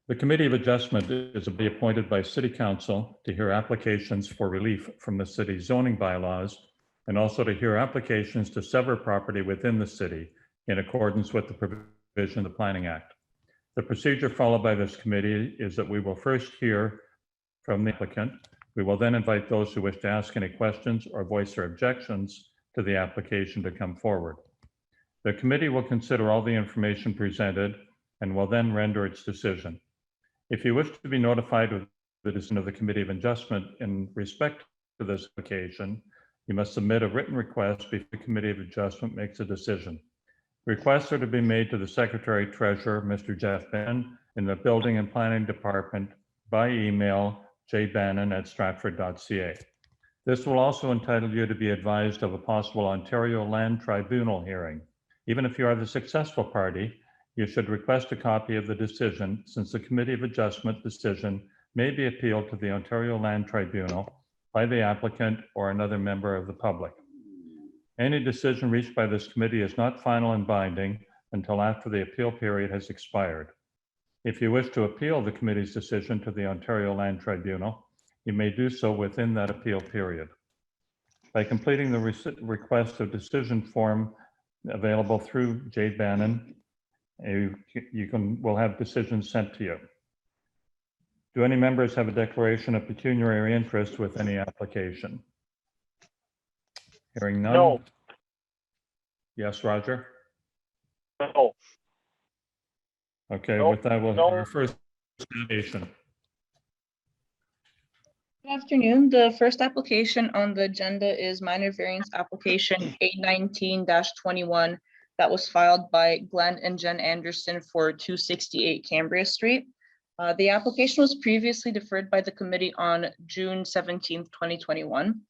The Committee of Adjustment is to be appointed by City Council to hear applications for relief from the city zoning bylaws and also to hear applications to sever property within the city in accordance with the provision of the Planning Act. The procedure followed by this committee is that we will first hear from the applicant. We will then invite those who wish to ask any questions or voice their objections to the application to come forward. The committee will consider all the information presented and will then render its decision. If you wish to be notified of the decision of the Committee of Adjustment in respect to this application, you must submit a written request before the Committee of Adjustment makes a decision. Requests are to be made to the Secretary Treasurer, Mr. Jeff Bannon, in the Building and Planning Department by email jbannon@stratford.ca. This will also entitle you to be advised of a possible Ontario Land Tribunal hearing. Even if you are the successful party, you should request a copy of the decision, since the Committee of Adjustment decision may be appealed to the Ontario Land Tribunal by the applicant or another member of the public. Any decision reached by this committee is not final and binding until after the appeal period has expired. If you wish to appeal the committee's decision to the Ontario Land Tribunal, you may do so within that appeal period. By completing the request of decision form available through J. Bannon, will have decisions sent to you. Do any members have a declaration of pecuniary interest with any application? Hearing none? No. Yes, Roger? No. Okay, No. with that, we'll No. have our first application. Good afternoon. The first application on the agenda is minor variance application 819-21 that was filed by Glenn and Jen Anderson for 268 Cambria Street. The application was previously deferred by the committee on June 17th, 2021.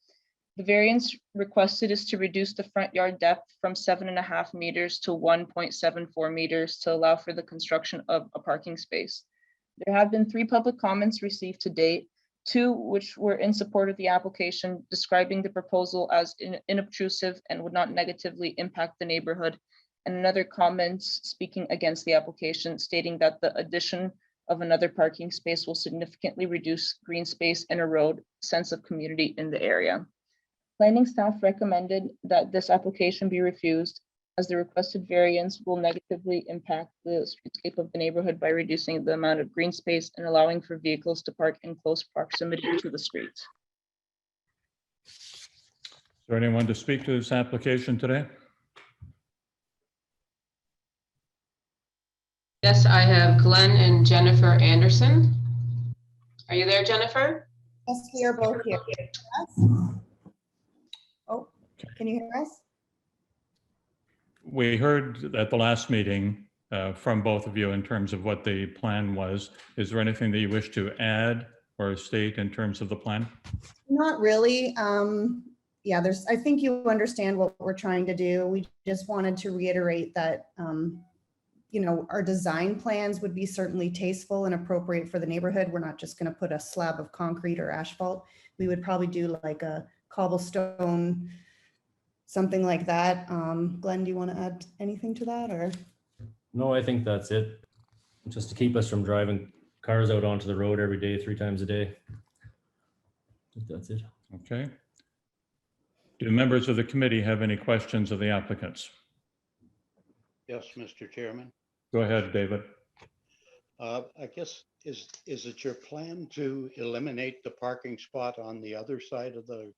The variance requested is to reduce the front yard depth from 7.5 meters to 1.74 meters to allow for the construction of a parking space. There have been 3 public comments received to date, 2 which were in support of the application, describing the proposal as inobtrusive and would not negatively impact the neighborhood, and another comment speaking against the application, stating that the addition of another parking space will significantly reduce green space and erode sense of community in the area. Planning staff recommended that this application be refused, as the requested variance will negatively impact the streetscape of the neighborhood by reducing the amount of green space and allowing for vehicles to park in close proximity to the streets. Is there anyone to speak to this application today? Yes, I have Glenn and Jennifer Anderson. Are you there, Jennifer? Yes, we are both here. Oh, can you hear us? We heard at the last meeting from both of you in terms of what the plan was. Is there anything that you wish to add or state in terms of the plan? Not really. Yeah, I think you understand what we're trying to do. We just wanted to reiterate that, you know, our design plans would be certainly tasteful and appropriate for the neighborhood. We're not just going to put a slab of concrete or asphalt. We would probably do like a cobblestone, something like that. Glenn, do you want to add anything to that, or? No, I think that's it. Just to keep us from driving cars out onto the road every day, 3 times a day. I think that's it. Okay. Do members of the committee have any questions of the applicants? Yes, Mr. Chairman. Go ahead, David. I guess, is it your plan to eliminate the parking spot on the other side of the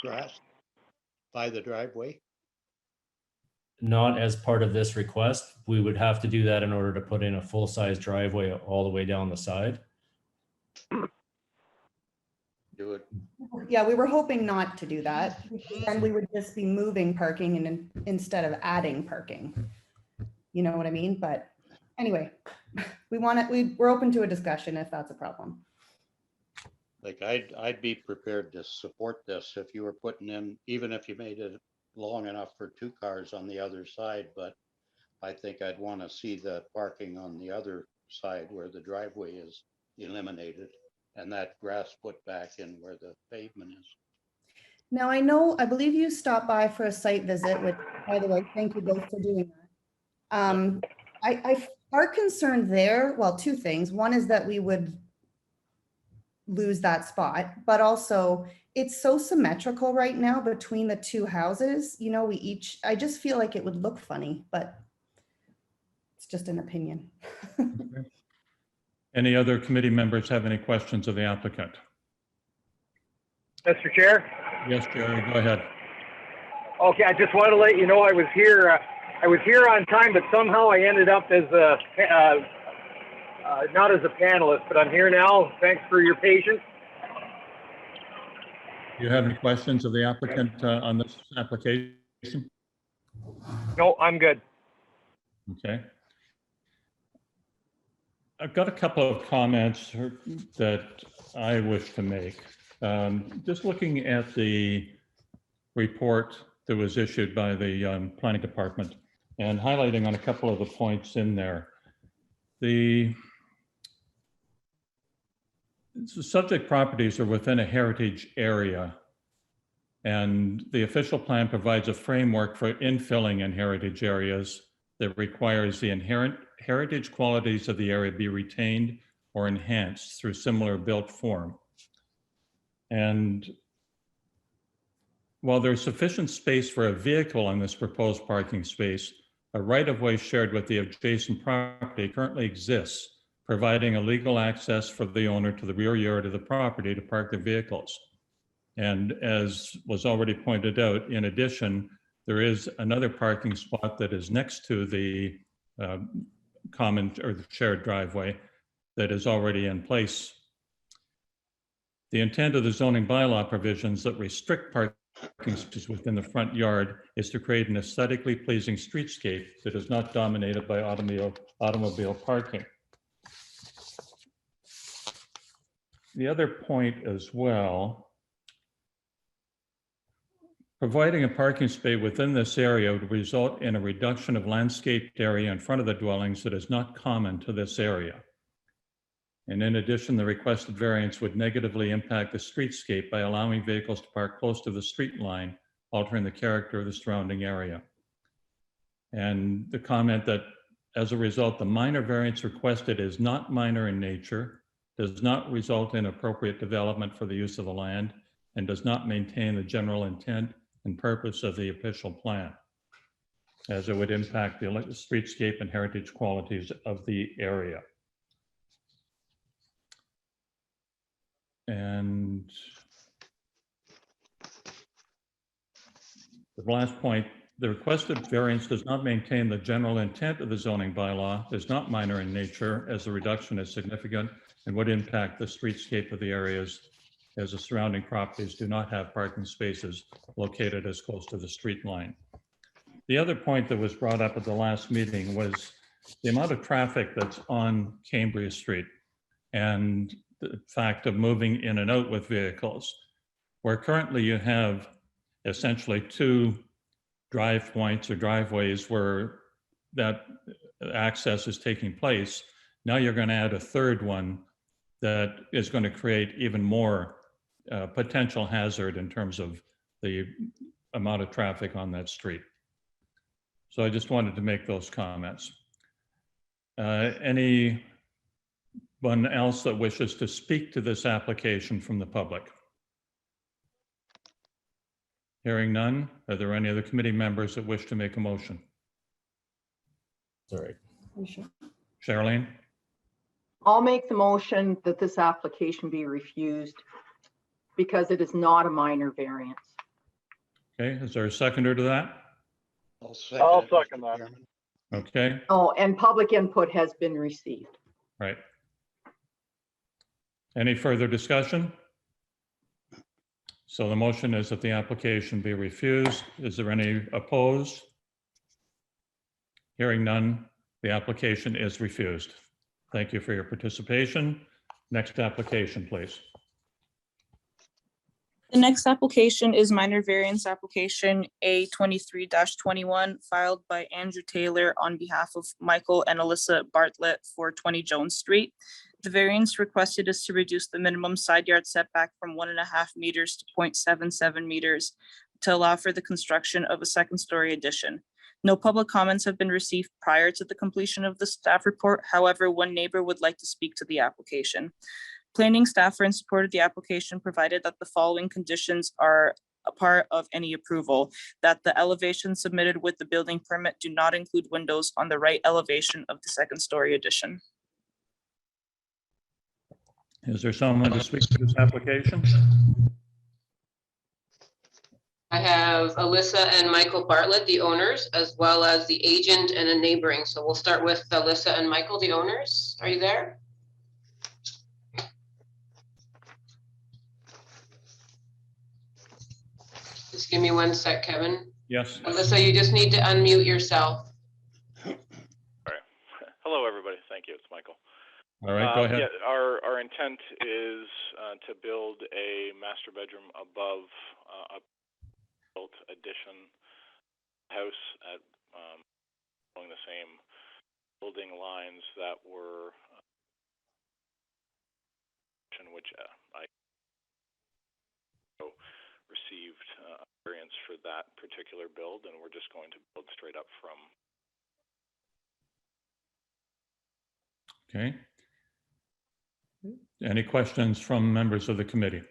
grass by the driveway? Not as part of this request. We would have to do that in order to put in a full-size driveway all the way down the side. Do it. Yeah, we were hoping not to do that. And we would just be moving parking and instead of adding parking. You know what I mean? But anyway, we're open to a discussion if that's a problem. Like I'd be prepared to support this if you were putting in, even if you made it long enough for 2 cars on the other side, but I think I'd want to see the parking on the other side where the driveway is eliminated and that grass put back in where the pavement is. Now, I believe you stopped by for a site visit, which, by the way, thank you both for doing that. Our concern there, well, two things. One is that we would lose that spot, but also it's so symmetrical right now between the two houses. You know, I just feel like it would look funny, but it's just an opinion. Any other committee members have any questions of the applicant? Mr. Chair? Yes, Jerry, go ahead. Okay, I just want to let you know I was here on time, but somehow I ended up as not as a panelist, but I'm here now. Thanks for your patience. Do you have any questions of the applicant on this application? No, I'm good. Okay. I've got a couple of comments that I wish to make. Just looking at the report that was issued by the planning department and highlighting on a couple of the points in there. The subject properties are within a heritage area, and the official plan provides a framework for infilling in heritage areas that requires the inherent heritage qualities of the area be retained or enhanced through similar built form. And while there's sufficient space for a vehicle in this proposed parking space, a right-of-way shared with the adjacent property currently exists, providing a legal access for the owner to the rear yard of the property to park their vehicles. And as was already pointed out, in addition, there is another parking spot that is next to the common or the shared driveway that is already in place. The intent of the zoning bylaw provisions that restrict parking spaces within the front yard is to create an aesthetically pleasing streetscape that is not dominated by automobile parking. The other point as well, providing a parking space within this area would result in a reduction of landscaped area in front of the dwellings that is not common to this area. And in addition, the requested variance would negatively impact the streetscape by allowing vehicles to park close to the street line, altering the character of the surrounding area. And the comment that as a result, the minor variance requested is not minor in nature, does not result in appropriate development for the use of the land, and does not maintain the general intent and purpose of the official plan, as it would impact the streetscape and heritage qualities of the area. And the last point, the requested variance does not maintain the general intent of the zoning bylaw, is not minor in nature, as the reduction is significant and would impact the streetscape of the areas, as the surrounding properties do not have parking spaces located as close to the street line. The other point that was brought up at the last meeting was the amount of traffic that's on Cambria Street and the fact of moving in and out with vehicles, where currently you have essentially two drive points or driveways where that access is taking place. Now you're going to add a third one that is going to create even more potential hazard in terms of the amount of traffic on that street. So I just wanted to make those comments. Anyone else that wishes to speak to this application from the public? Hearing none, are there any other committee members that wish to make a motion? Sorry. Charlene? I'll make the motion that this application be refused because it is not a minor variance. Okay, is there a seconder to that? I'll it, second Mr. that. Chairman. Okay, Oh, and public input has been received. right. Any further discussion? So the motion is that the application be refused. Is there any opposed? Hearing none, the application is refused. Thank you for your participation. Next application, please. The next application is minor variance application A23-21 filed by Andrew Taylor on behalf of Michael and Alyssa Bartlett for 20 Jones Street. The variance requested is to reduce the minimum side yard setback from 1.5 meters to 0.77 meters to allow for the construction of a second story addition. No public comments have been received prior to the completion of the staff report. However, one neighbor would like to speak to the application. Planning staff are in support of the application, provided that the following conditions are a part of any approval: that the elevations submitted with the building permit do not include windows on the right elevation of the second-story addition. Is there someone to speak to this application? I have Alyssa and Michael Bartlett, the owners, as well as the agent and a neighboring. So we'll start with Alyssa and Michael, the owners. Are you there? Just give me one sec, Kevin. Yes. Alyssa, you just need to unmute yourself. Hello, everybody. Thank you. It's Michael. All right, go ahead. Yeah, our intent is to build a master bedroom above a built addition house at along the same building lines that were which I received a variance for that particular build, and we're just going to build straight up from. Okay. Any questions from members of the committee?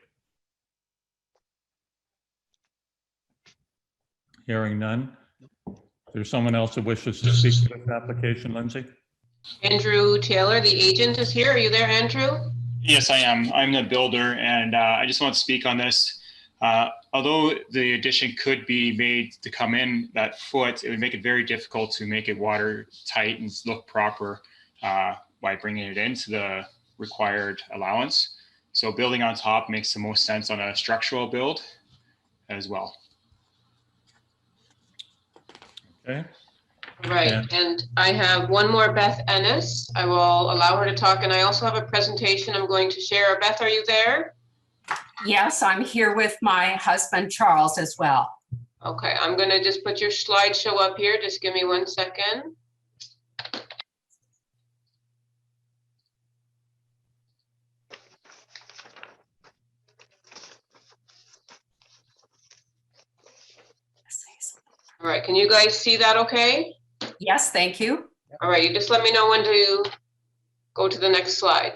Hearing none. There's someone else who wishes to speak to this application, Lindsay? Andrew Taylor, the agent, is here. Are you there, Andrew? Yes, I am. I'm the builder, and I just want to speak on this. Although the addition could be made to come in that foot, it would make it very difficult to make it watertight and look proper by bringing it into the required allowance. So building on top makes the most sense on a structural build as well. Okay. Right, Yeah. and I have one more, Beth Ennis. I will allow her to talk, and I also have a presentation I'm going to share. Beth, are you there? Yes, I'm here with my husband, Charles, as well. Okay, I'm gonna just put your slideshow up here. Just give me 1 second. All right, can you guys see that okay? Yes, thank you. All right, you just let me know when to go to the next slide.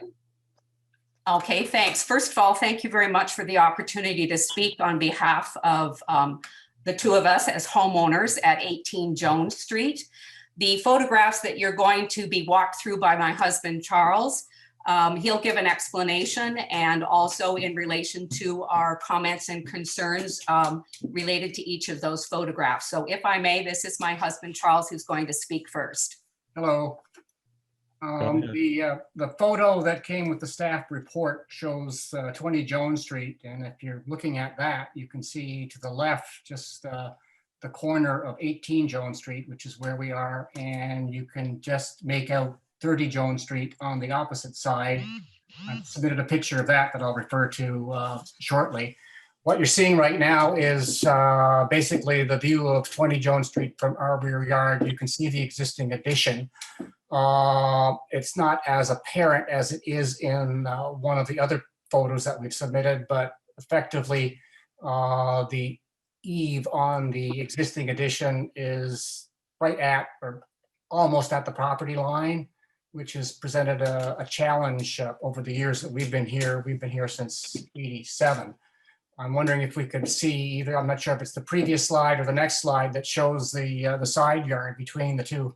Okay, thanks. First of all, thank you very much for the opportunity to speak on behalf of the two of us as homeowners at 18 Jones Street. The photographs that you're going to be walked through by my husband, Charles, he'll give an explanation, and also in relation to our comments and concerns related to each of those photographs. So if I may, this is my husband, Charles, who's going to speak first. Hello. The photo that came with the staff report shows 20 Jones Street. And if you're looking at that, you can see to the left, just the corner of 18 Jones Street, which is where we are. And you can just make out 30 Jones Street on the opposite side. I've submitted a picture of that I'll refer to shortly. What you're seeing right now is basically the view of 20 Jones Street from our rear yard. You can see the existing addition. It's not as apparent as it is in one of the other photos that we've submitted, but effectively the eave on the existing addition is right at or almost at the property line, which has presented a challenge over the years that we've been here. We've been here since '87. I'm wondering if we could see either, I'm not sure if it's the previous slide or the next slide that shows the side yard between the two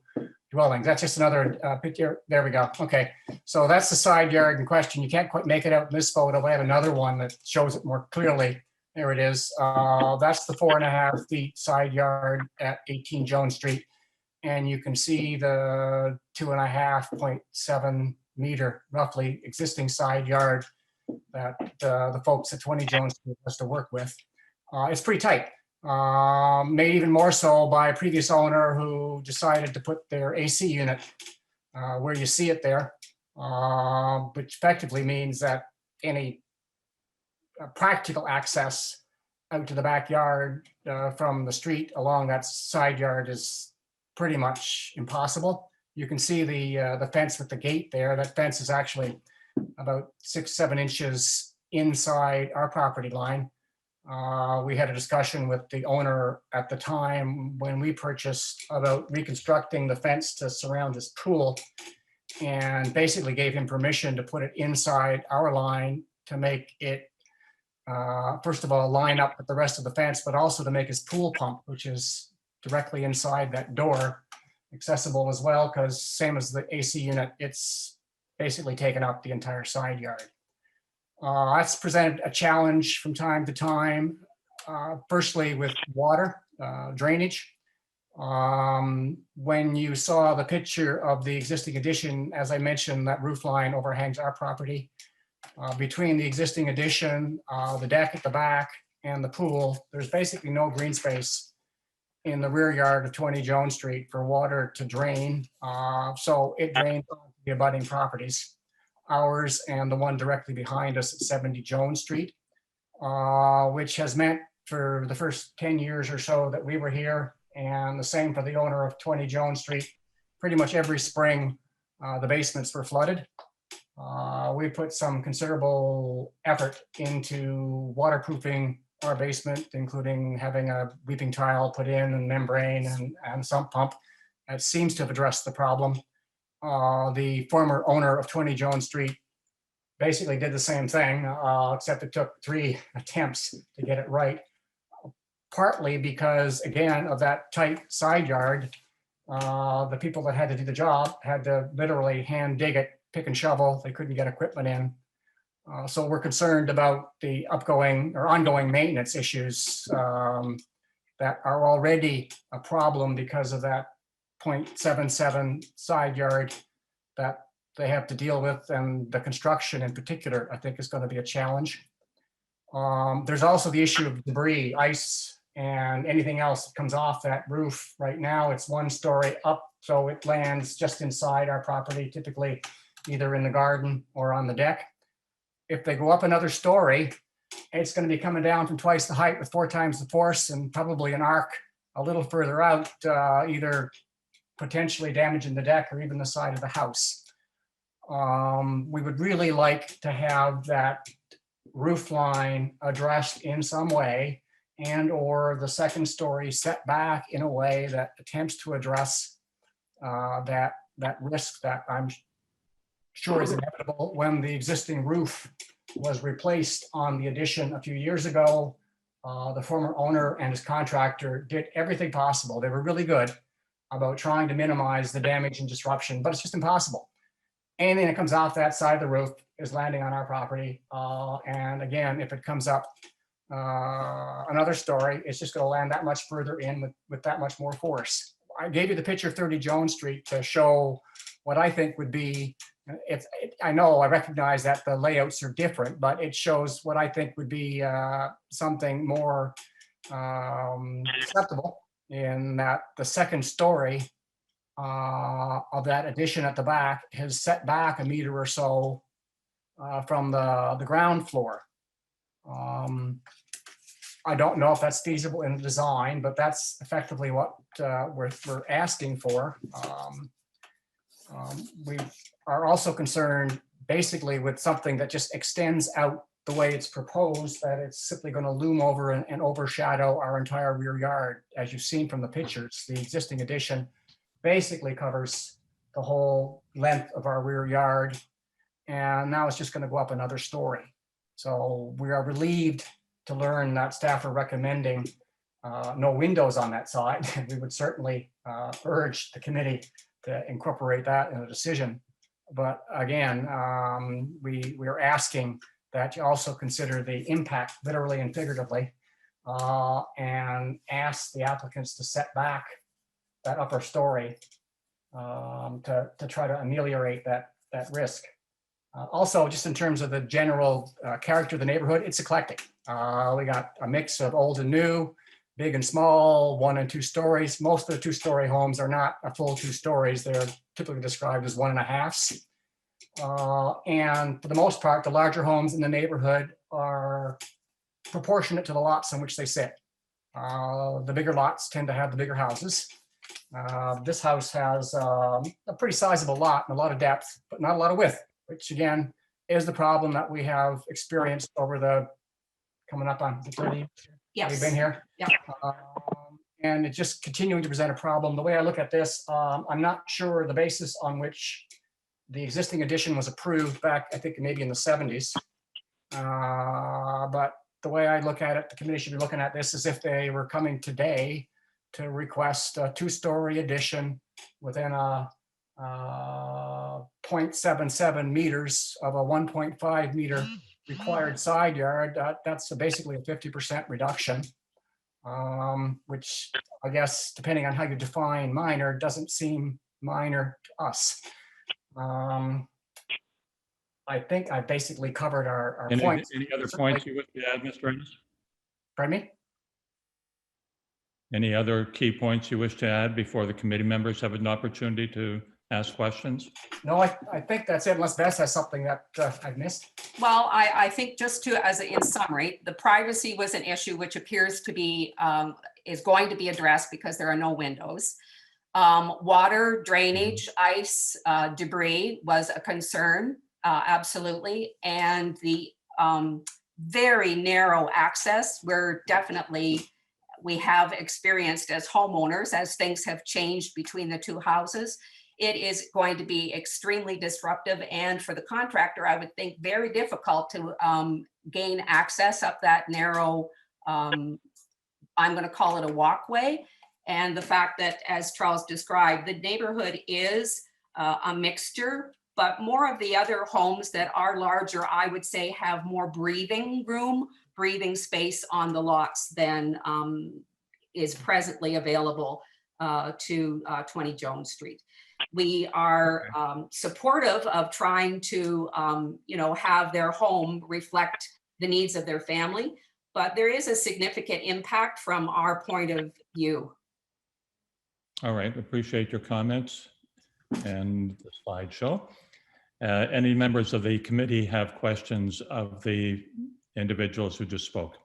dwellings. That's just another picture. There we go. Okay, so that's the side yard in question. You can't quite make it out in this photo. I have another one that shows it more clearly. There it is. That's the 4.5 feet side yard at 18 Jones Street. And you can see the 2.5.7 meter roughly existing side yard that the folks at 20 Jones Street has to work with. It's pretty tight. Made even more so by a previous owner who decided to put their AC unit where you see it there, which effectively means that any practical access out to the backyard from the street along that side yard is pretty much impossible. You can see the fence with the gate there. That fence is actually about 6-7 inches inside our property line. We had a discussion with the owner at the time when we purchased about reconstructing the fence to surround his pool, and basically gave him permission to put it inside our line to make it, first of all, line up with the rest of the fence, but also to make his pool pump, which is directly inside that door, accessible as well, because same as the AC unit, it's basically taken up the entire side yard. That's presented a challenge from time to time, firstly with water, drainage. When you saw the picture of the existing addition, as I mentioned, that roof line overhangs our property. Between the existing addition, the deck at the back, and the pool, there's basically no green space in the rear yard of 20 Jones Street for water to drain. So it drains on the abutting properties, ours and the one directly behind us at 70 Jones Street, which has meant for the first 10 years or so that we were here, and the same for the owner of 20 Jones Street, pretty much every spring, the basements were flooded. We put some considerable effort into waterproofing our basement, including having a weeping tile put in and membrane and sump pump. That seems to have addressed the problem. The former owner of 20 Jones Street basically did the same thing, except it took 3 attempts to get it right. Partly because, again, of that tight side yard, the people that had to do the job had to literally hand dig it, pick and shovel. They couldn't get equipment in. So we're concerned about the ongoing maintenance issues that are already a problem because of that 0.77 side yard that they have to deal with, and the construction in particular, I think, is going to be a challenge. There's also the issue of debris, ice, and anything else that comes off that roof. Right now, it's 1 story up, so it lands just inside our property, typically either in the garden or on the deck. If they go up another story, it's going to be coming down from twice the height with 4 times the force, and probably an arc a little further out, either potentially damaging the deck or even the side of the house. We would really like to have that roof line addressed in some way, and or the second story set back in a way that attempts to address that risk that I'm sure is inevitable. When the existing roof was replaced on the addition a few years ago, the former owner and his contractor did everything possible. They were really good about trying to minimize the damage and disruption, but it's just impossible. Anything that comes off that side of the roof is landing on our property. And again, if it comes up another story, it's just going to land that much further in with that much more force. I gave you the picture of 30 Jones Street to show what I think would be, I know, I recognize that the layouts are different, but it shows what I think would be something more acceptable, in that the second story of that addition at the back has set back 1 meter or so from the ground floor. I don't know if that's feasible in the design, but that's effectively what we're asking for. We are also concerned basically with something that just extends out the way it's proposed, that it's simply going to loom over and overshadow our entire rear yard. As you've seen from the pictures, the existing addition basically covers the whole length of our rear yard, and now it's just going to go up another story. So we are relieved to learn that staff are recommending no windows on that side. We would certainly urge the committee to incorporate that in a decision. But again, we are asking that you also consider the impact, literally and figuratively, and ask the applicants to set back that upper story to try to ameliorate that risk. Also, just in terms of the general character of the neighborhood, it's eclectic. We got a mix of old and new, big and small, 1 and 2 stories. Most of the 2-story homes are not a full 2 stories. They're typically described as 1.5s. And for the most part, the larger homes in the neighborhood are proportionate to the lots on which they sit. The bigger lots tend to have the bigger houses. This house has a pretty sizable lot and a lot of depth, but not a lot of width, which again is the problem that we have experienced over the coming up on 30. Have you Yes. been here? Yeah. And it's just continuing to present a problem. The way I look at this, I'm not sure the basis on which the existing addition was approved back, I think maybe in the 70s. But the way I look at it, the committee should be looking at this as if they were coming today to request a 2-story addition within a 0.77 meters of a 1.5 meter required side yard. That's basically a 50% reduction, which I guess, depending on how you define minor, doesn't seem minor to us. I think I basically covered our points. Any other points you wish to add, Mr. Ennis? Pardon me? Any other key points you wish to add before the committee members have an opportunity to ask questions? No, I think that's it, unless Beth has something that I've missed. Well, I think just to, in summary, the privacy was an issue which appears to be, is going to be addressed because there are no windows. Water, drainage, ice, debris was a concern, absolutely. And the very narrow access, we have experienced as homeowners, as things have changed between the two houses, it is going to be extremely disruptive, and for the contractor, I would think very difficult to gain access up that narrow, I'm going to call it a walkway. And the fact that, as Charles described, the neighborhood is a mixture, but more of the other homes that are larger, I would say, have more breathing room, breathing space on the lots than is presently available to 20 Jones Street. We are supportive of trying to, have their home reflect the needs of their family, but there is a significant impact from our point of view. All right, appreciate your comments and the slideshow. Any members of the committee have questions of the individuals who just spoke?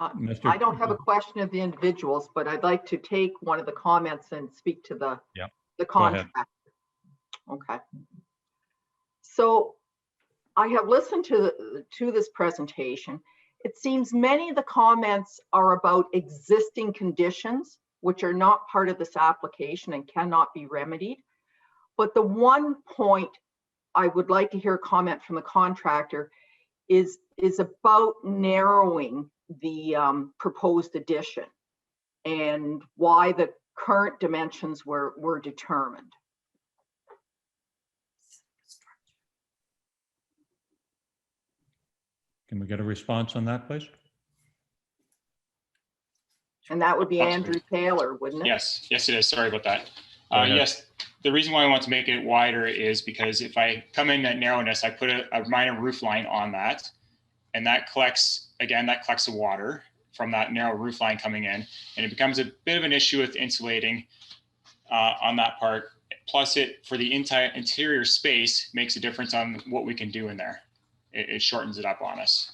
I don't have a question of the individuals, but I'd like to take one of the comments and speak to the contract. Okay. So I have listened to this presentation. It seems many of the comments are about existing conditions, which are not part of this application and cannot be remedied. But the one point I would like to hear a comment from the contractor is about narrowing the proposed addition and why the current dimensions were determined. Can we get a response on that, please? And that would be Andrew Taylor, wouldn't it? Yes, it is. Sorry about that. Go ahead. Yes, the reason why I want to make it wider is because if I come in at narrowness, I put a minor roof line on that, and that collects the water from that narrow roof line coming in, and it becomes a bit of an issue with insulating on that part. Plus, it for the entire interior space makes a difference on what we can do in there. It shortens it up on us.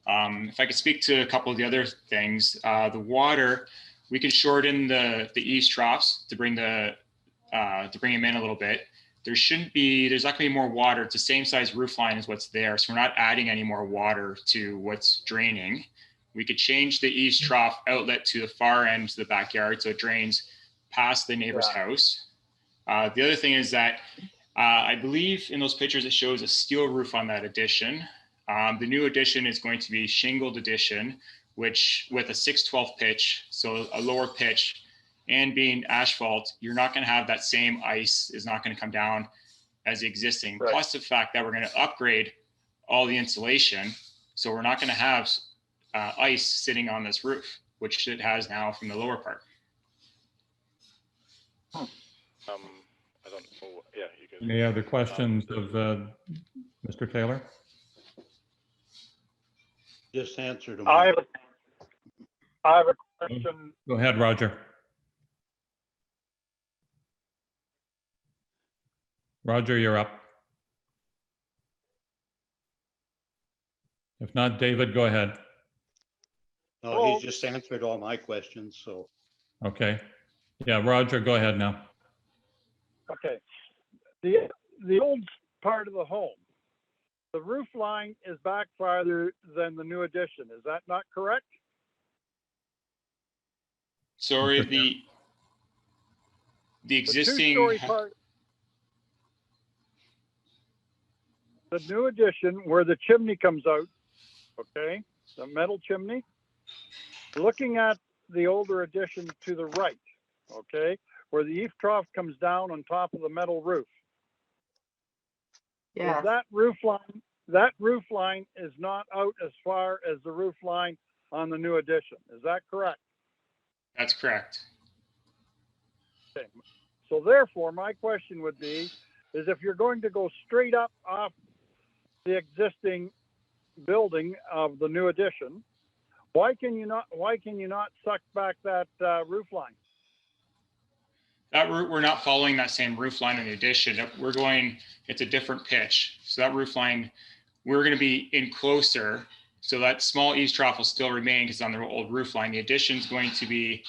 If I could speak to a couple of the other things, the water, we can shorten the eaves troughs to bring them in a little bit. There's not gonna be more water. It's the same size roof line as what's there. So we're not adding any more water to what's draining. We could change the eaves trough outlet to the far end of the backyard so it drains past the neighbor's house. The other thing is that I believe in those pictures it shows a steel roof on that addition. The new addition is going to be shingled addition, which with a 6/12 pitch, so a lower pitch, and being asphalt, you're not going to have that same ice is not going to come down as the existing. Right. Plus the fact that we're going to upgrade all the insulation, so we're not going to have ice sitting on this roof, which it has now from the lower part. I don't know. Yeah, you can. Any other questions of Mr. Taylor? Just answered them. I have a question. Go ahead, Roger. Roger, you're up. If not, David, go ahead. No, he just answered all my questions, so. Okay. Yeah, Roger, go ahead now. Okay. The old part of the home, the roof line is back farther than the new addition. Is that not correct? Sorry, the existing. Two-story part. The new addition where the chimney comes out, okay, the metal chimney, looking at the older addition to the right, okay, where the eave trough comes down on top of the metal roof. Yes. That roof line is not out as far as the roof line on the new addition. Is that correct? That's correct. Okay. So therefore, my question would be, is if you're going to go straight up off the existing building of the new addition, why can you not suck back that roof line? We're not following that same roof line in the addition. It's a different pitch. So that roof line, we're going to be in closer. So that small eaves trough will still remain because on the old roof line. The addition is going to be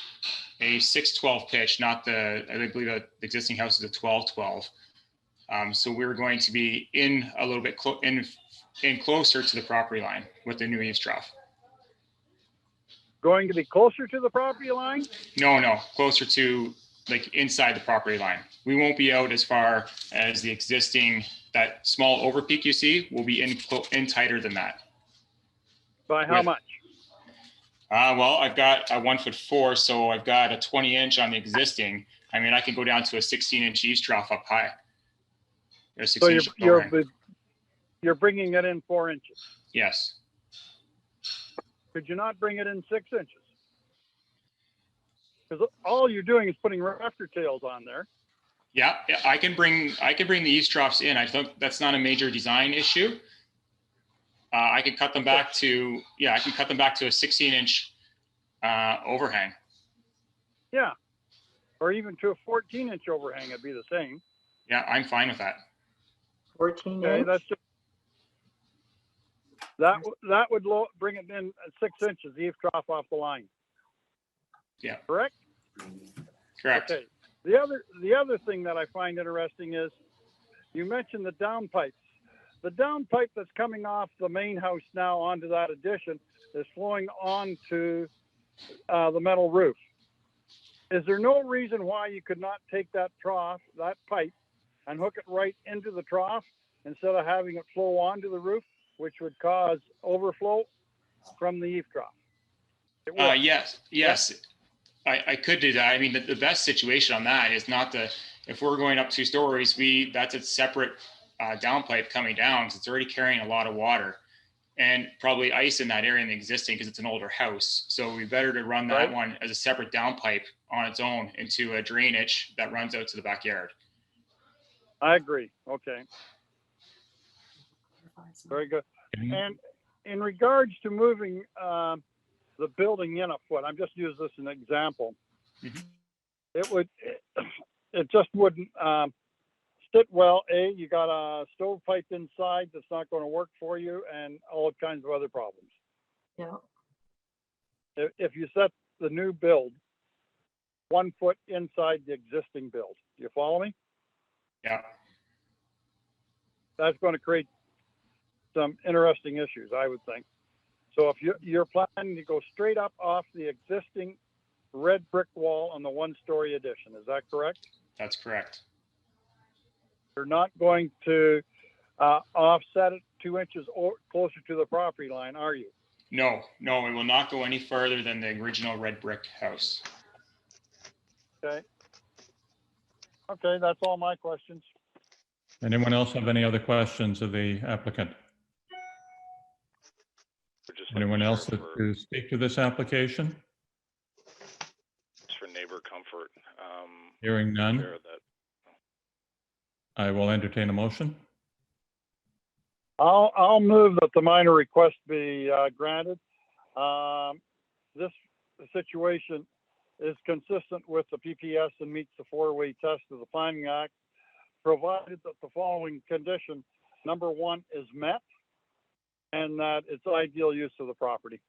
a 6/12 pitch, not I believe the existing house is a 12/12. So we're going to be in a little bit in closer to the property line with the new eaves trough. Going to be closer to the property line? No, closer to like inside the property line. We won't be out as far as the existing, that small over peak you see, will be in tighter than that. By how much? Well, I've got a 1'4", so I've got a 20-inch on the existing. I mean, I can go down to a 16-inch eaves trough up high. So you're bringing it in 4 inches? Yes. Could you not bring it in 6 inches? Because all you're doing is putting rafter tails on there. Yeah, I can bring the eaves troughs in. I think that's not a major design issue. I can cut them back to a 16-inch overhang. Yeah, or even to a 14-inch overhang, it'd be the same. Yeah, I'm fine with that. 14 Okay, inch. that's just, that would bring it in at 6 inches, the eave trough off the line. Yeah. Correct? Correct. Okay. The other thing that I find interesting is you mentioned the downpipes. The downpipe that's coming off the main house now onto that addition is flowing onto the metal roof. Is there no reason why you could not take that trough, that pipe, and hook it right into the trough instead of having it flow onto the roof, which would cause overflow from the eave trough? Yes. I could do that. I mean, the best situation on that is not if we're going up 2 stories, that's a separate downpipe coming down because it's already carrying a lot of water and probably ice in that area in the existing because it's an older house. So it'd be better to run that one as a separate downpipe on its own into a drainage that runs out to the backyard. I agree. Okay. Very good. And in regards to moving the building in a foot, I'm just using this as an example. Mm-hmm. It just wouldn't sit well. You got a stovepipe inside that's not going to work for you, and all kinds of other problems. Yeah. If you set the new build 1 foot inside the existing build, do you follow me? Yeah. That's going to create some interesting issues, I would think. So if you're planning to go straight up off the existing red brick wall on the 1-story addition, is that correct? That's correct. You're not going to offset it 2 inches or closer to the property line, are you? No, it will not go any further than the original red brick house. Okay, that's all my questions. Anyone else have any other questions of the applicant? Anyone else to speak to this application? Just for neighbor comfort. Hearing none, I will entertain a motion. I'll move that the minor request be granted. This situation is consistent with the PPS and meets the 4-way test of the Planning Act, provided that the following condition, number 1, is met, and that it's ideal use of the property.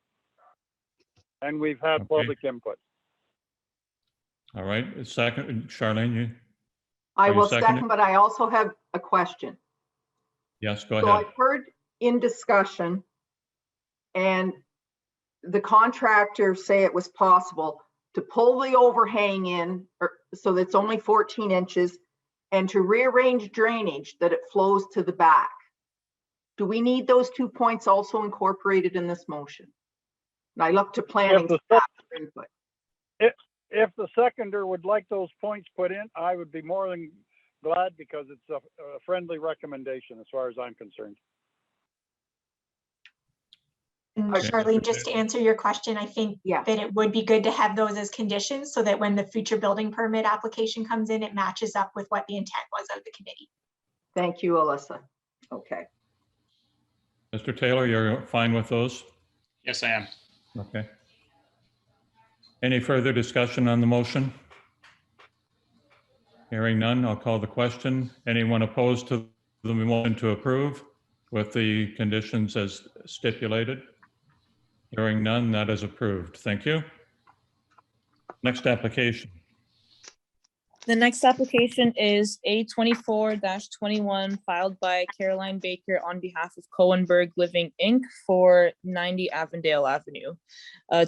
And we've had public input. All right, second, Charlene, I will second it? second, but I also have a question. Yes, go So ahead. I've in discussion and the contractor say it was possible to pull the overhang in so that it's only 14 inches and to rearrange drainage that it flows to the back. Do we need those 2 points also incorporated in this motion? And I look to planning staff for input. If the seconder would like those points put in, I would be more than glad, because it's a friendly recommendation as far as I'm concerned. And Charlene, just to answer your question, I think that it would be good to have those as conditions so that when the future building permit application comes in, it matches up with what the intent was of the committee. Thank you, Alyssa. Okay. Mr. Taylor, you're fine with those? Yes, I am. Okay. Any further discussion on the motion? Hearing none, I'll call the question. Anyone opposed to the motion to approve with the conditions as stipulated? Hearing none, that is approved. Thank you. Next application. The next application is A24-21 filed by Caroline Baker on behalf of Cohenberg Living Inc. for 90 Avondale Avenue.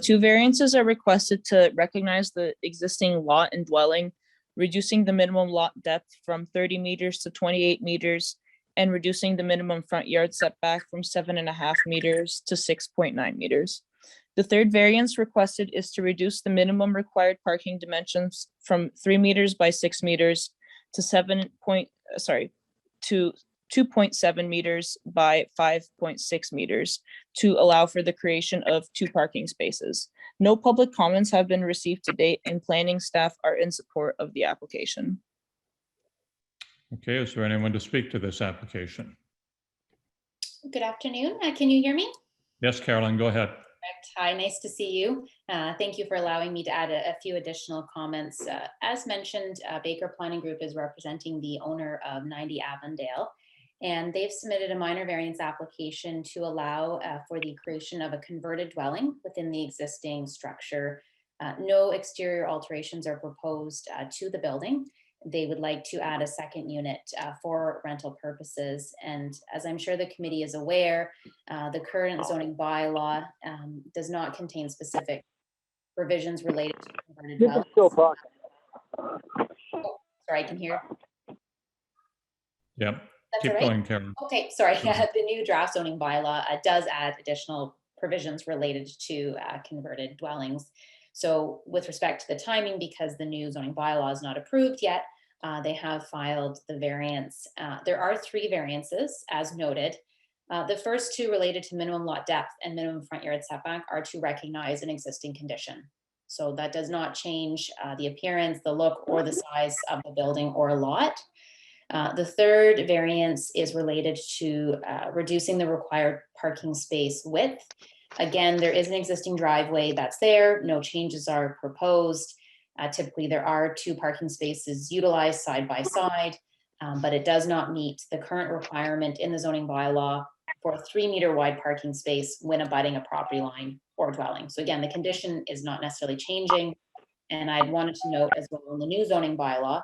2 variances are requested to recognize the existing lot and dwelling, reducing the minimum lot depth from 30 meters to 28 meters, and reducing the minimum front yard setback from 7.5 meters to 6.9 meters. The third variance requested is to reduce the minimum required parking dimensions from 3 meters by 6 meters to 2.7 meters by 5.6 meters to allow for the creation of 2 parking spaces. No public comments have been received to date, and planning staff are in support of the application. Okay, is there anyone to speak to this application? Good afternoon. Can you hear me? Yes, Caroline, go ahead. Hi, nice to see you. Thank you for allowing me to add a few additional comments. As mentioned, Baker Planning Group is representing the owner of 90 Avondale, and they've submitted a minor variance application to allow for the creation of a converted dwelling within the existing structure. No exterior alterations are proposed to the building. They would like to add a second unit for rental purposes. And as I'm sure the committee is aware, the current zoning bylaw does not contain specific provisions related to converted You can dwellings. still talk. Oh, sorry, I can hear. Yep. That's Keep all right. going, Karen. Okay, sorry. The new draft zoning bylaw does add additional provisions related to converted dwellings. So with respect to the timing, because the new zoning bylaw is not approved yet, they have filed the variance. There are 3 variances, as noted. The first 2 related to minimum lot depth and minimum front yard setback are to recognize an existing condition. So that does not change the appearance, the look, or the size of the building or lot. The third variance is related to reducing the required parking space width. Again, there is an existing driveway that's there. No changes are proposed. Typically, there are 2 parking spaces utilized side by side, but it does not meet the current requirement in the zoning bylaw for a 3-meter wide parking space when abutting a property line or dwelling. So again, the condition is not necessarily changing. And I wanted to note as well in the new zoning bylaw,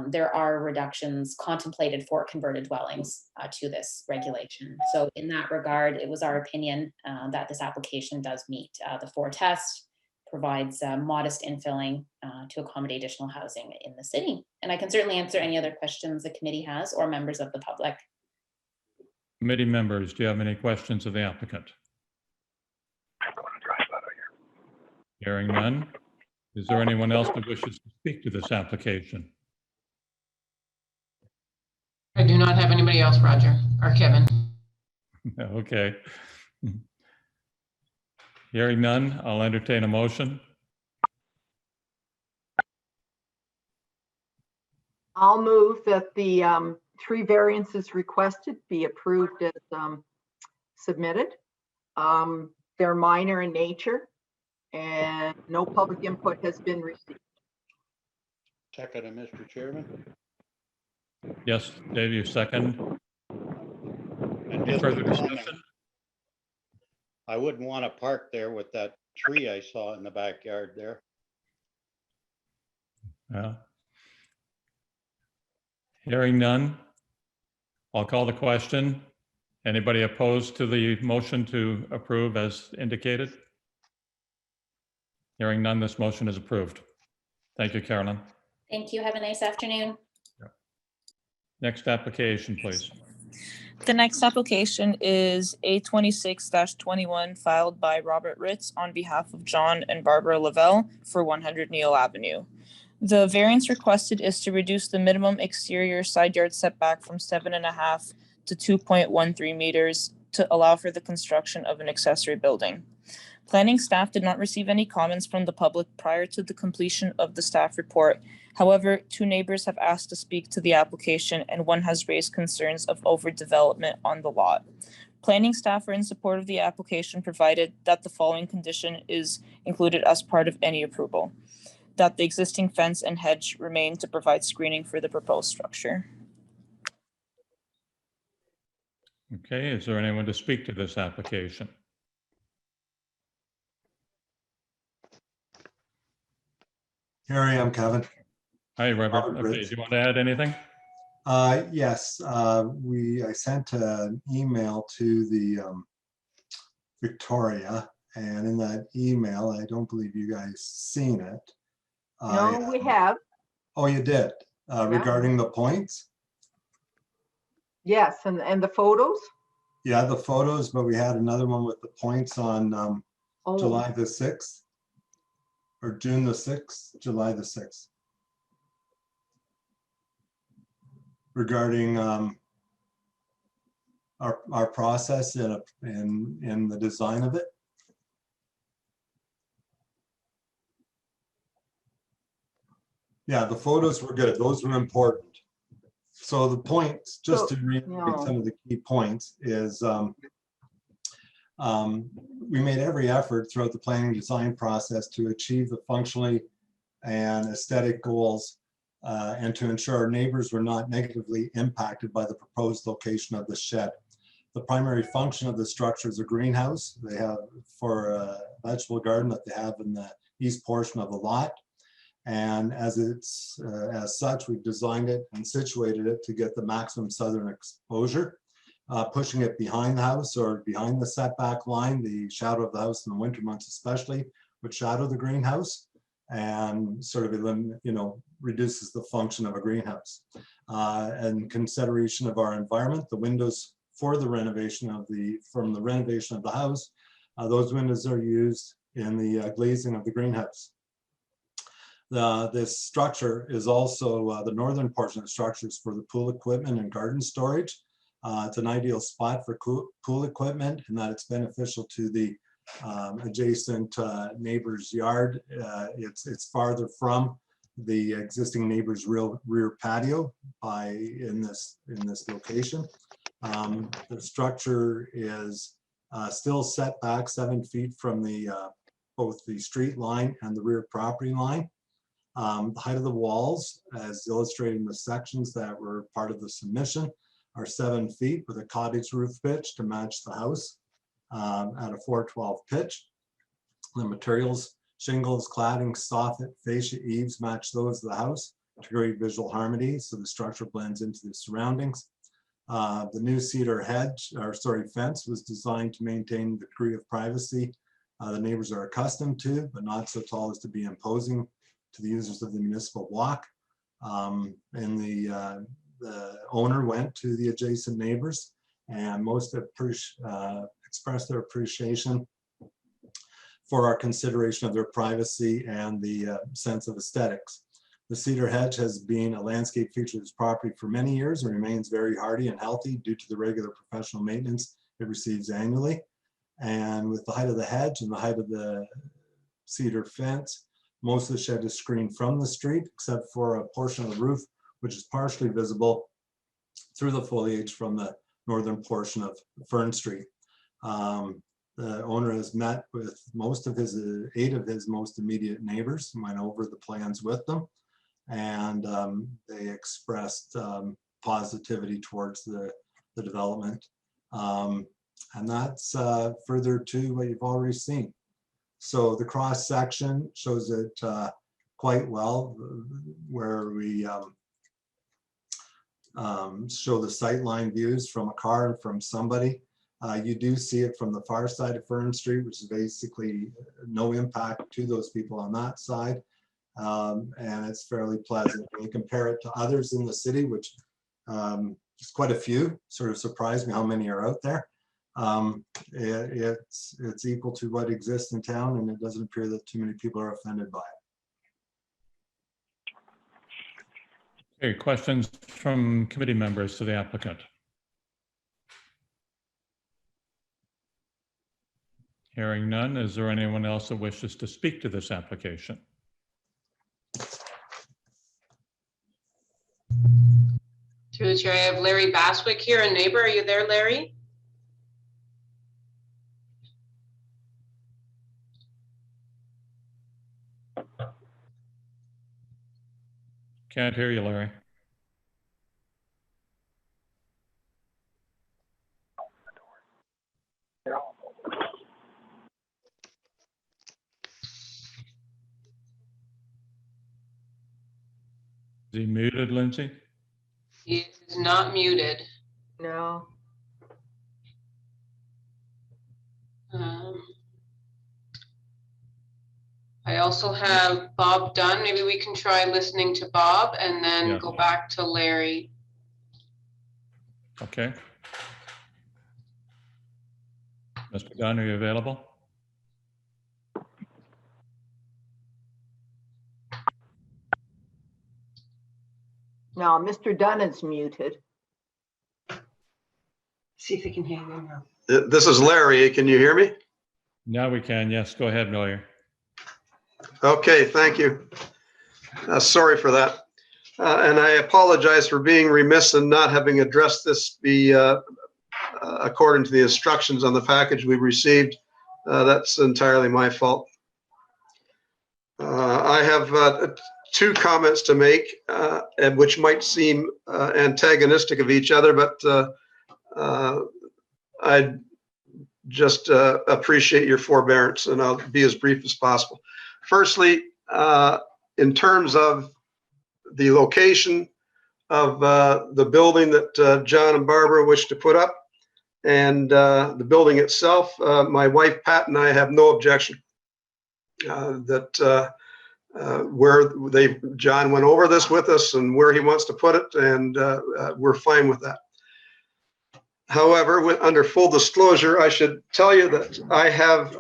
there are reductions contemplated for converted dwellings to this regulation. So in that regard, it was our opinion that this application does meet the 4 tests, provides modest infilling to accommodate additional housing in the city. And I can certainly answer any other questions the committee has or members of the public. Committee members, do you have any questions of the applicant? Hearing none. Is there anyone else that wishes to speak to this application? I do not have anybody else, Roger, or Kevin. Okay. Hearing none, I'll entertain a motion. I'll move that the 3 variances requested be approved as submitted. They're minor in nature and no public input has been received. Second, Mr. Chairman. Yes, Dave, you second. And Any just further a comment. discussion? I wouldn't want to park there with that tree I saw in the backyard there. Yeah. Hearing none, I'll call the question. Anybody opposed to the motion to approve as indicated? Hearing none, this motion is approved. Thank you, Carolyn. Thank you. Have a nice afternoon. Next application, please. The next application is A26-21 filed by Robert Ritz on behalf of John and Barbara Lavelle for 100 Neil Avenue. The variance requested is to reduce the minimum exterior side yard setback from 7.5 to 2.13 meters to allow for the construction of an accessory building. Planning staff did not receive any comments from the public prior to the completion of the staff report. However, 2 neighbors have asked to speak to the application and 1 has raised concerns of overdevelopment on the lot. Planning staff are in support of the application provided that the following condition is included as part of any approval: that the existing fence and hedge remain to provide screening for the proposed structure. Okay, is there anyone to speak to this application? Harry, I'm Kevin. Hi, Robert. Okay, do you want to add anything? Yes, I sent an email to the Victoria, and in that email, I don't believe you guys seen it. No, we have. Oh, you did? Regarding the points? Yes, and the photos? Yeah, the photos, but we had another one with the points on July the 6th. Or June the 6th, July the 6th. Regarding our process in the design of it. Yeah, the photos were good. Those were important. So the points, just to reiterate some of the key points, is we made every effort throughout the planning design process to achieve the functionally and aesthetic goals and to ensure our neighbors were not negatively impacted by the proposed location of the shed. The primary function of the structure is a greenhouse. They have for a vegetable garden that they have in the east portion of the lot. And as such, we've designed it and situated it to get the maximum southern exposure. Pushing it behind the house or behind the setback line, the shadow of the house in the winter months especially would shadow the greenhouse and sort of reduces the function of a greenhouse. And consideration of our environment, the windows for the renovation of from the renovation of the house, those windows are used in the glazing of the greenhouse. This structure is also the northern portion of the structure is for the pool equipment and garden storage. It's an ideal spot for pool equipment in that it's beneficial to the adjacent neighbor's yard. It's farther from the existing neighbor's rear patio in this location. The structure is still set back 7 feet from both the street line and the rear property line. The height of the walls, as illustrated in the sections that were part of the submission, are 7 feet with a cottage roof pitch to match the house at a 412 pitch. The materials, shingles, cladding, soffit, fascia, eaves match those of the house to create visual harmony, so the structure blends into the surroundings. The new cedar fence was designed to maintain the degree of privacy the neighbors are accustomed to, but not so tall as to be imposing to the users of the municipal block. And the owner went to the adjacent neighbors and most expressed their appreciation for our consideration of their privacy and the sense of aesthetics. The cedar hedge has been a landscape feature of this property for many years and remains very hardy and healthy due to the regular professional maintenance it receives annually. And with the height of the hedge and the height of the cedar fence, most of the shed is screened from the street, except for a portion of the roof, which is partially visible through the foliage from the northern portion of Fern Street. The owner has met with 8 of his most immediate neighbors, went over the plans with them, and they expressed positivity towards the development. And that's further to what you've already seen. So the cross section shows it quite well, where we show the sightline views from a car and from somebody. You do see it from the far side of Fern Street, which is basically no impact to those people on that side. And it's fairly pleasant. When you compare it to others in the city, which there's quite a few, sort of surprised me how many are out there. It's equal to what exists in town, and it doesn't appear that too many people are offended by it. Okay, questions from committee members to the applicant? Hearing none, is there anyone else that wishes to speak to this application? Through the chair, I have Larry Baswick here, a neighbor. Are you there, Larry? Can't hear you, Larry. Is he muted, Lindsay? He is not muted. No. I also have Bob Dunn. Maybe we can try listening to Bob and then go back to Larry. Okay. Mr. Dunn, are you available? No, Mr. Dunn is muted. See if we can hear you now. This is Larry. Can you hear me? Now we can. Yes, go ahead, Lawyer. Okay, thank you. Sorry for that. And I apologize for being remiss in not having addressed this according to the instructions on the package we received. That's entirely my fault. I have two comments to make, and which might seem antagonistic of each other, but I just appreciate your forbearance, and I'll be as brief as possible. Firstly, in terms of the location of the building that John and Barbara wish to put up, and the building itself, my wife Pat and I have no objection. Where John went over this with us and where he wants to put it, and we're fine with that. However, under full disclosure, I should tell you that I have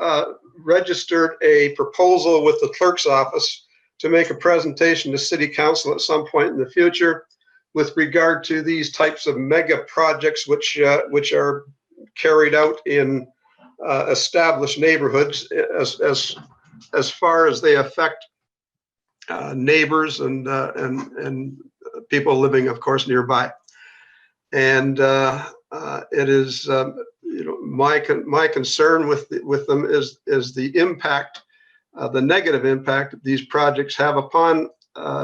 registered a proposal with the clerk's office to make a presentation to City Council at some point in the future with regard to these types of mega projects, which are carried out in established neighborhoods as far as they affect neighbors and people living, of course, nearby. And it is my concern with them is the impact, the negative impact that these projects have upon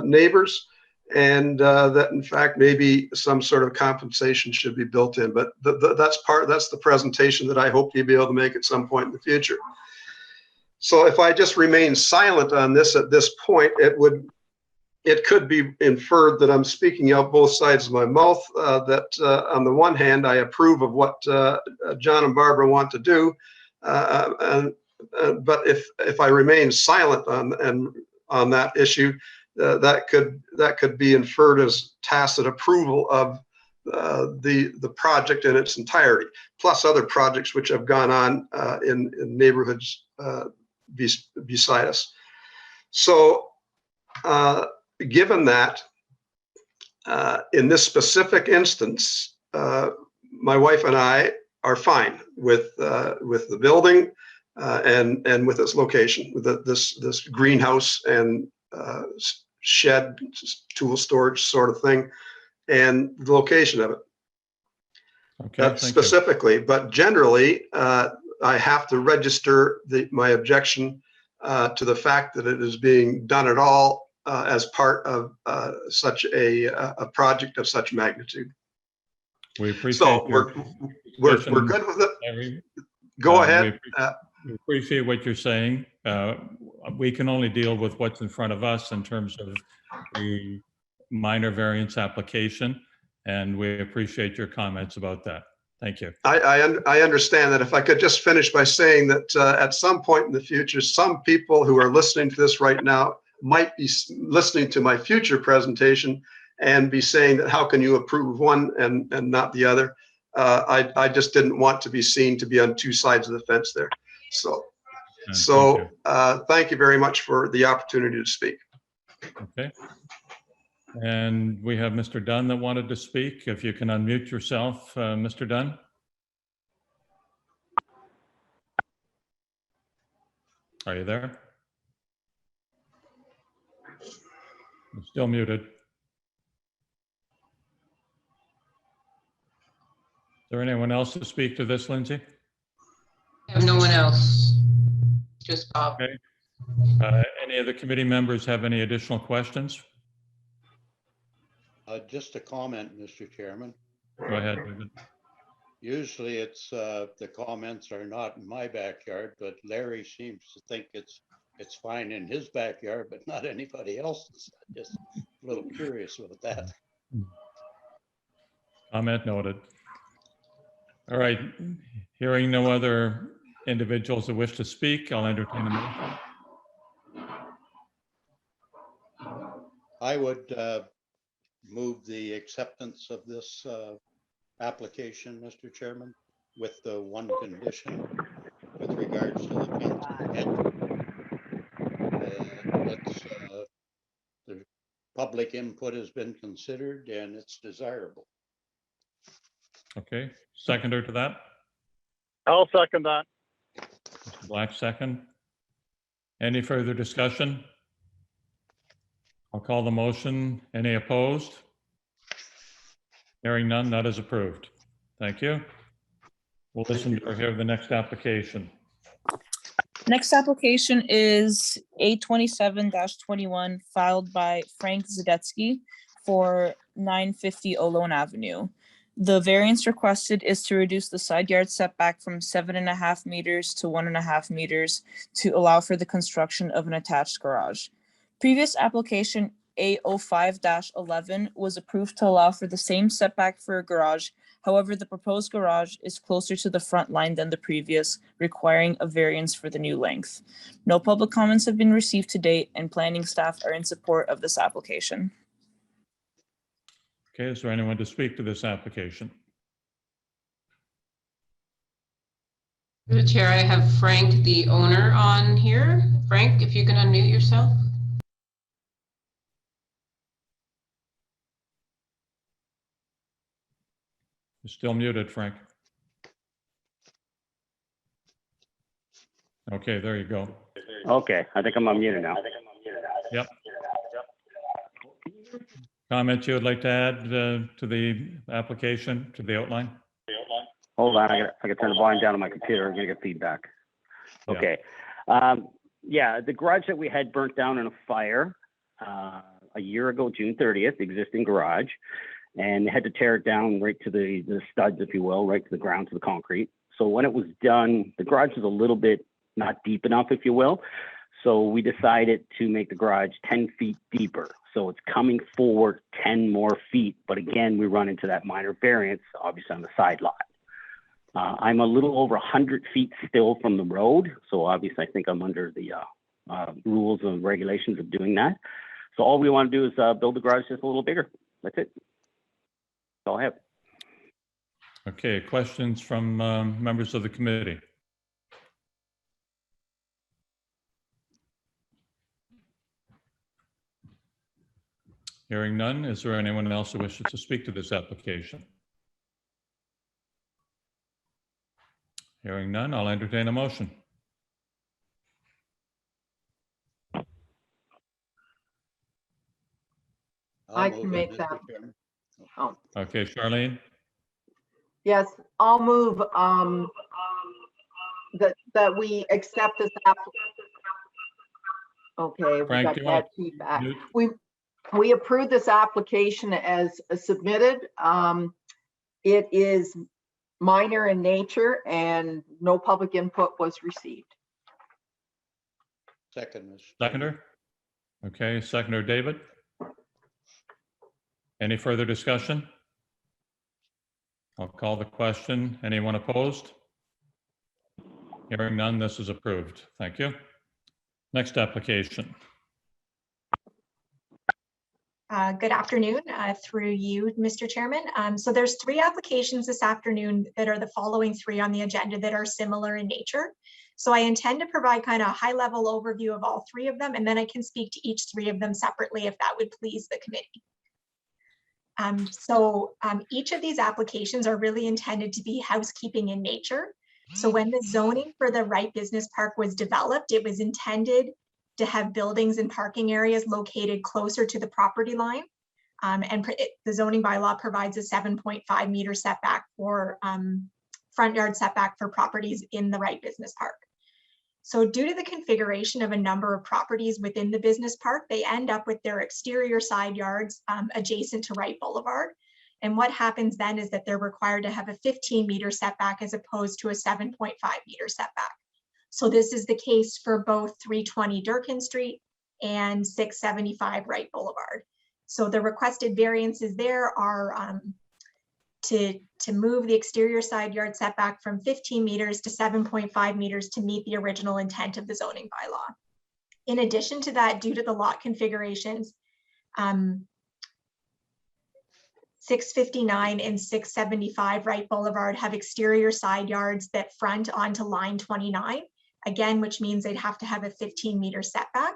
neighbors, and that in fact maybe some sort of compensation should be built in. But that's the presentation that I hope to be able to make at some point in the future. So if I just remain silent on this at this point, it could be inferred that I'm speaking out both sides of my mouth, that on the one hand, I approve of what John and Barbara want to do. But if I remain silent on that issue, that could be inferred as tacit approval of the project in its entirety, plus other projects which have gone on in neighborhoods beside us. So given that, in this specific instance, my wife and I are fine with the building and with its location, with this greenhouse and shed, tool storage sort of thing, and the location of it. Okay, specifically, but generally, I have to register my objection to the fact that it is being done at all as part of such a project of such magnitude. We appreciate. So we're good with it. Go ahead. We appreciate what you're saying. We can only deal with what's in front of us in terms of the minor variance application. And we appreciate your comments about that. Thank you. I understand that. If I could just finish by saying that at some point in the future, some people who are listening to this right now might be listening to my future presentation and be saying that how can you approve one and not the other? I just didn't want to be seen to be on two sides of the fence there. So thank you very much for the opportunity to speak. Okay. And we have Mr. Dunn that wanted to speak. If you can unmute yourself, Mr. Dunn. Are you there? You're still muted. Is there anyone else to speak to this, Lindsay? I have no one else. Just Bob. Okay. Any of the committee members have any additional questions? Just a comment, Mr. Chairman. Go ahead, David. Usually it's the comments are not in my backyard, but Larry seems to think it's fine in his backyard, but not anybody else's. Just a little curious about that. Comment noted. All right. Hearing no other individuals that wish to speak, I'll entertain a motion. I would move the acceptance of this application, Mr. Chairman, with the one condition with regards to the fence. The public input has been considered and it's desirable. Okay. Seconder to that? I'll second that. Mr. Black, second. Any further discussion? I'll call the motion. Any opposed? Hearing none, that is approved. Thank you. We'll listen to hear the next application. Next application is A27-21 filed by Frank Zadetsky for 950 Olone Avenue. The variance requested is to reduce the side yard setback from 7.5 meters to 1.5 meters to allow for the construction of an attached garage. Previous application A05-11 was approved to allow for the same setback for a garage. However, the proposed garage is closer to the front line than the previous, requiring a variance for the new length. No public comments have been received to date, and planning staff are in support of this application. Okay, is there anyone to speak to this application? Through the chair, I have Frank, the owner, on here. Frank, if you can unmute yourself. You're still muted, Frank. Okay, there you go. Okay, I think I'm unmuted now. Yep. Comments you would like to add to the application, to the outline? Hold on, I got turn the volume down on my computer. I'm gonna get feedback. Okay. Yeah, the garage that we had burnt down in a fire a year ago, June 30th, existing garage, and they had to tear it down right to the studs, if you will, right to the ground, to the concrete. So when it was done, the garage is a little bit not deep enough, if you will. So we decided to make the garage 10 feet deeper. So it's coming forward 10 more feet. But again, we run into that minor variance, obviously on the side lot. I'm a little over 100 feet still from the road. So obviously I think I'm under the rules and regulations of doing that. So all we want to do is build the garage just a little bigger. That's it. That's all I have. Okay, questions from members of the committee? Hearing none, is there anyone else who wishes to speak to this application? Hearing none, I'll entertain a motion. I can make that. Oh. Okay, Charlene? Yes, I'll move that we accept this Okay, we Frank, got do you bad want feedback. to- We approved this application as submitted. It is minor in nature and no public input was received. Seconder? Okay, seconder David? Any further discussion? I'll call the question. Anyone opposed? Hearing none, this is approved. Thank you. Next application. Good afternoon, through you, Mr. Chairman. So there's 3 applications this afternoon that are the following 3 on the agenda that are similar in nature. So I intend to provide kind of a high-level overview of all 3 of them, and then I can speak to each 3 of them separately if that would please the committee. Each of these applications are really intended to be housekeeping in nature. So when the zoning for the Wright Business Park was developed, it was intended to have buildings and parking areas located closer to the property line. The zoning bylaw provides a 7.5 meter setback for front yard setback for properties in the Wright Business Park. So due to the configuration of a number of properties within the business park, they end up with their exterior side yards adjacent to Wright Boulevard. And what happens then is that they're required to have a 15 meter setback as opposed to a 7.5 meter setback. So this is the case for both 320 Durkin Street and 675 Wright Boulevard. So the requested variances there are to move the exterior side yard setback from 15 meters to 7.5 meters to meet the original intent of the zoning bylaw. In addition to that, due to the lot configurations, 659 and 675 Wright Boulevard have exterior side yards that front onto line 29, again, which means they'd have to have a 15 meter setback.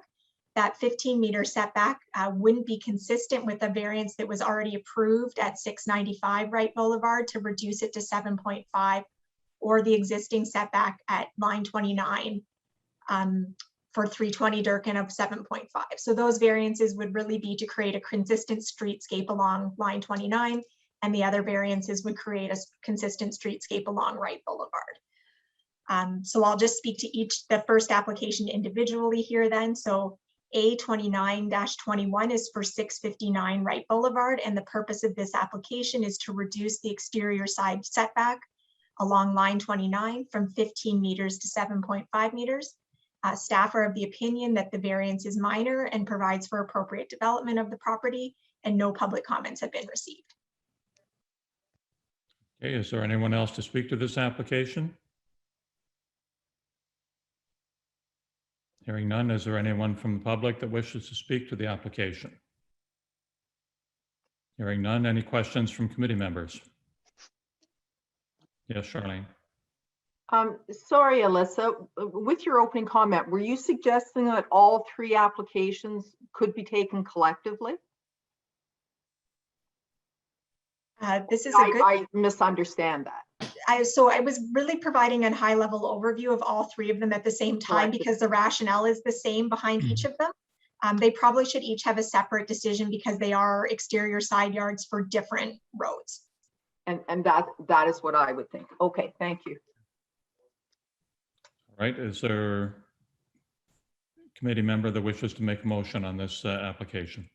That 15 meter setback wouldn't be consistent with the variance that was already approved at 695 Wright Boulevard to reduce it to 7.5, or the existing setback at line 29 for 320 Durkin of 7.5. So those variances would really be to create a consistent streetscape along line 29, and the other variances would create a consistent streetscape along Wright Boulevard. So I'll just speak to the first application individually here then. So A29-21 is for 659 Wright Boulevard, and the purpose of this application is to reduce the exterior side setback along line 29 from 15 meters to 7.5 meters. Staff are of the opinion that the variance is minor and provides for appropriate development of the property, and no public comments have been received. Okay, is there anyone else to speak to this application? Hearing none, is there anyone from the public that wishes to speak to the application? Hearing none, any questions from committee members? Yes, Charlene. Sorry, Alyssa, with your opening comment, were you suggesting that all 3 applications could be taken collectively? I misunderstand that. So I was really providing a high level overview of all 3 of them at the same time because the rationale is the same behind each of them. They probably should each have a separate decision because they are exterior side yards for different roads. And that is what I would think. Okay, thank you. All right, is there a committee member that wishes to make a motion on this application?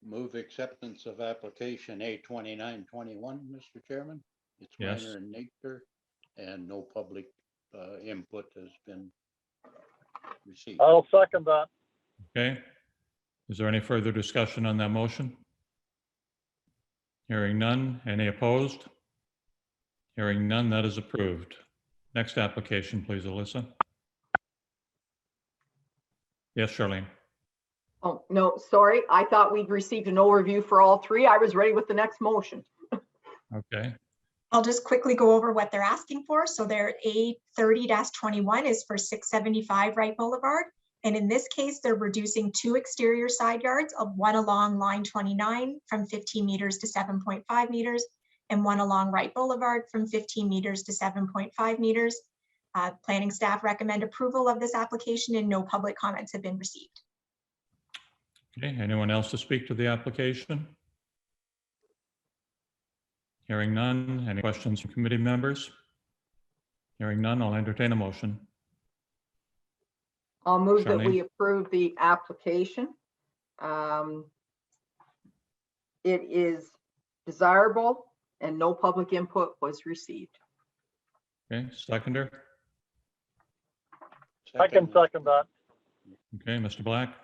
Move acceptance of application A2921, Mr. Chairman. It's minor in nature and no public input has been received. I'll second that. Okay. Is there any further discussion on that motion? Hearing none. Any opposed? Hearing none, that is approved. Next application, please, Alyssa. Yes, Charlene. Oh, no, sorry. I thought we'd received an overview for all 3. I was ready with the next motion. Okay. I'll just quickly go over what they're asking for. So their A30-21 is for 675 Wright Boulevard. And in this case, they're reducing 2 exterior side yards, of one along line 29 from 15 meters to 7.5 meters, and one along Wright Boulevard from 15 meters to 7.5 meters. Planning staff recommend approval of this application and no public comments have been received. Okay, anyone else to speak to the application? Hearing none. Any questions from committee members? Hearing none, I'll entertain a motion. I'll move that Charlene? we approve the application. It is desirable and no public input was received. Okay, seconder. I can second that. Okay, Mr. Black.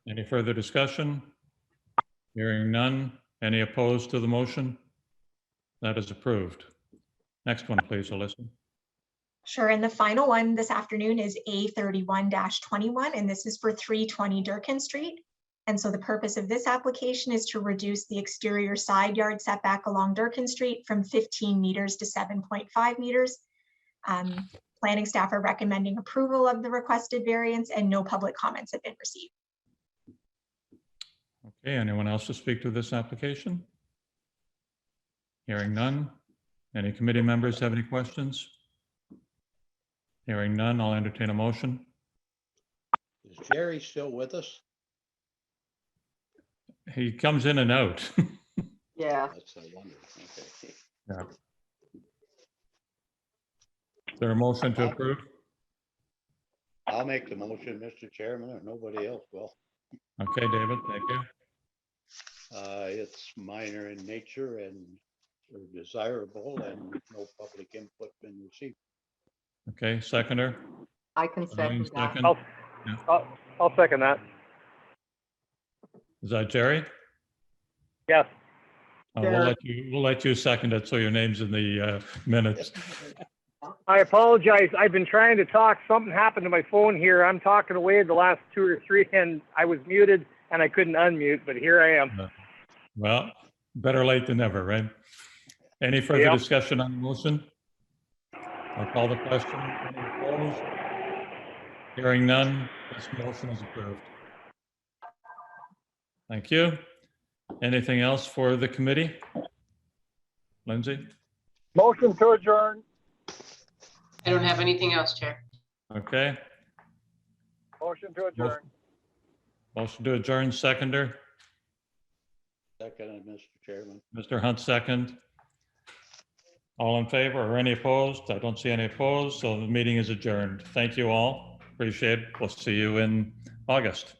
Any further discussion? Hearing none. Any opposed to the motion? That is approved. Next one, please, Alyssa. Sure, and the final one this afternoon is A31-21, and this is for 320 Durkin Street. And so the purpose of this application is to reduce the exterior side yard setback along Durkin Street from 15 meters to 7.5 meters. Planning staff are recommending approval of the requested variance, and no public comments have been received. Okay, anyone else to speak to this application? Hearing none. Any committee members have any questions? Hearing none, I'll entertain a motion. Is Jerry still with us? He comes in and out. Yeah. That's I wonder. Okay. Yeah. Is there a motion to approve? I'll make the motion, Mr. Chairman, or nobody else will. Okay, David, thank you. It's minor in nature and desirable, and no public input been received. Okay, seconder? I can second that. Second. I'll second that. Is that Jerry? Yes. We'll let you second it so your name's in the minutes. I apologize. I've been trying to talk. Something happened to my phone here. I'm talking away the last 2 or 3, and I was muted and I couldn't unmute, but here I am. Well, better late than never, right? Any further Yep. discussion on the motion? I'll call the question. Any opposed? Hearing none, this motion is approved. Thank you. Anything else for the committee? Lindsay? Motion to adjourn. I don't have anything else, Chair. Okay. Motion to adjourn. Motion to adjourn, seconder. Second, Mr. Chairman. Mr. Hunt, second. All in favor or any opposed? I don't see any opposed, so the meeting is adjourned. Thank you all. Appreciate it. We'll see you in August.